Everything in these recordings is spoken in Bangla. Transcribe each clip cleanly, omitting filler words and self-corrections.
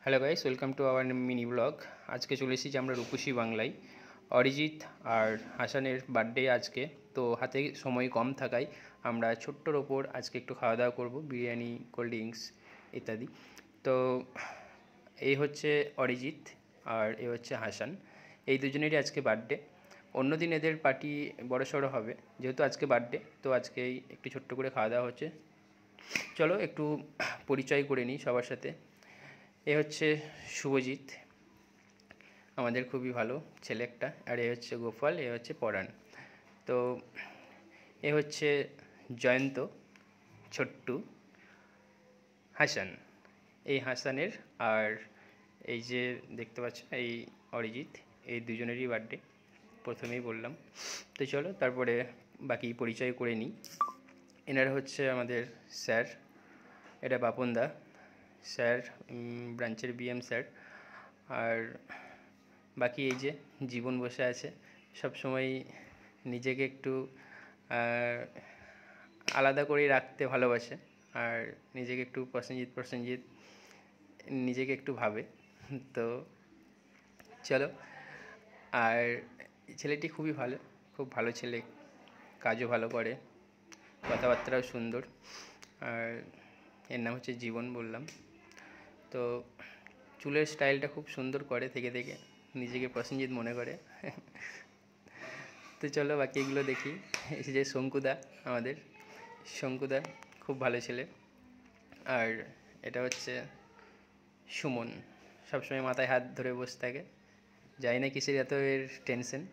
Hello guys, welcome to our mini blog. আজকে চলে এসেছি আমরা রূপসী বাংলায়। অরিজিৎ আর হাসানের বার্থডে আজকে, তো হাতে সময় কম থাকায় আমরা ছোট্টর ওপর আজকে একটু খাওয়া দাওয়া করবো, বিরিয়ানি, কোল্ড ড্রিঙ্কস ইত্যাদি। তো এই হচ্ছে অরিজিৎ আর এ হচ্ছে হাসান, এই দুজনেরই আজকে বার্থডে। অন্যদিন এদের পার্টি বড়সড় হবে, যেহেতু আজকে বার্থডে তো আজকেই একটু ছোট্ট করে খাওয়া দাওয়া হচ্ছে। চলো একটু পরিচয় করে নিই সবার সাথে। এ হচ্ছে শুভজিৎ, আমাদের খুবই ভালো ছেলে একটা। আর এ হচ্ছে গোপাল, এ হচ্ছে পরাণ। তো এ হচ্ছে জয়ন্ত, ছোট্টু, হাসান। এই হাসানের আর এই যে দেখতে পাচ্ছ এই অরিজিৎ, এই দুজনেরই বার্থডে প্রথমেই বললাম। তো চলো তারপরে বাকি পরিচয় করে নিই। এনারা হচ্ছে আমাদের স্যার, এটা বাপনদা স্যার, ব্রাঞ্চের বিএম স্যার। আর বাকি এই যে জীবন বসে আছে, সব সময় নিজেকে একটু আলাদা করে রাখতে ভালোবাসে, আর নিজেকে একটু প্রসেনজিৎ নিজেকে একটু ভাবে। তো চলো। আর ছেলেটি খুবই ভালো, খুব ভালো ছেলে, কাজও ভালো করে, কথাবার্তাও সুন্দর। আর এর নাম হচ্ছে জীবন বললাম। তো চুলের স্টাইলটা খুব সুন্দর করে, থেকে থেকে নিজেকে প্রসেনজিৎ মনে করে। তো চলো বাকি এগুলো দেখি। এই যে শঙ্কুদা, আমাদের শঙ্কুদা খুব ভালো ছেলে। আর এটা হচ্ছে সুমন, সবসময় মাথায় হাত ধরে বসে থাকে, জানি না কিসের এত এর টেনশন,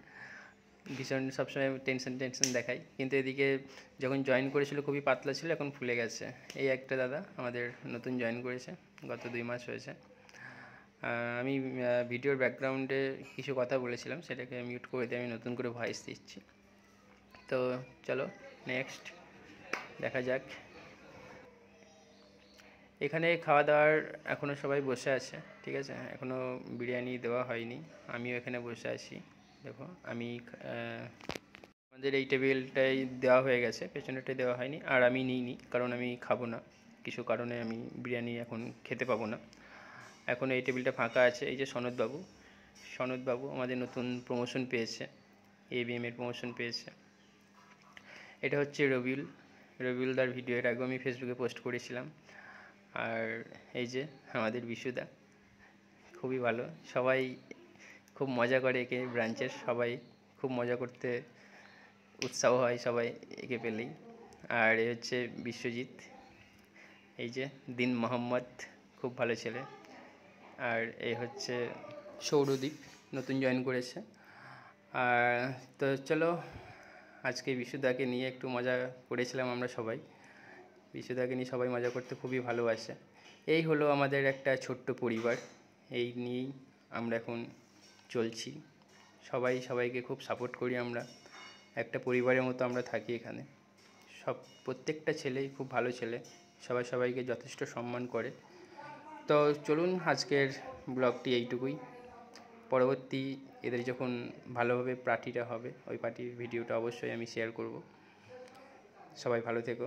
ভীষণ সবসময় টেনশন দেখায়। কিন্তু এদিকে যখন জয়েন করেছিল খুবই পাতলা ছিল, এখন ফুলে গেছে। এই একটা দাদা আমাদের নতুন জয়েন করেছে, গত 2 মাস হয়েছে। আমি ভিডিওর ব্যাকগ্রাউন্ডে কিছু কথা বলেছিলাম, সেটাকে মিউট করে দিয়ে আমি নতুন করে ভয়েস দিচ্ছি। তো চলো নেক্সট দেখা যাক। এখানে খাওয়া দাওয়ার এখনও সবাই বসে আছে, ঠিক আছে, এখনও বিরিয়ানি দেওয়া হয়নি। আমিও এখানে বসে আছি, দেখো আমি আমাদের এই টেবিলটাই দেওয়া হয়ে গেছে, পেছনেরটাই দেওয়া হয়নি। আর আমি নিইনি কারণ আমি খাবো না, কিছু কারণে আমি বিরিয়ানি এখন খেতে পাবো না। এখন এই টেবিলটা ফাঁকা আছে। এই যে সনদবাবু আমাদের নতুন প্রমোশন পেয়েছে, এবিএমের প্রমোশন পেয়েছে। এটা হচ্ছে রবিউলদার ভিডিও, এর আগেও আমি ফেসবুকে পোস্ট করেছিলাম। আর এই যে আমাদের বিশুদা, খুবই ভালো, সবাই খুব মজা করে একে, ব্রাঞ্চের সবাই খুব মজা করতে উৎসাহ হয় সবাই একে পেলেই। আর এ হচ্ছে বিশ্বজিৎ, এই যে দিন মোহাম্মদ, খুব ভালো ছেলে। আর এই হচ্ছে সৌরদীপ, নতুন জয়েন করেছে। আর তো চলো আজকে বিশুদাকে নিয়ে একটু মজা করেছিলাম আমরা সবাই, বিশুদাকে নিয়ে সবাই মজা করতে খুবই ভালোবাসে। এই হলো আমাদের একটা ছোট্ট পরিবার, এই নিয়েই আমরা এখন চলছি। সবাই সবাইকে খুব সাপোর্ট করি আমরা, একটা পরিবারের মতো আমরা থাকি এখানে। প্রত্যেকটা ছেলেই খুব ভালো ছেলে, সবাই সবাইকে যথেষ্ট সম্মান করে। তো চলুন আজকের ব্লগটি এইটুকুই। পরবর্তী এদের যখন ভালোভাবে পার্টিটা হবে, ওই পার্টির ভিডিওটা অবশ্যই আমি শেয়ার করব। সবাই ভালো থেকো।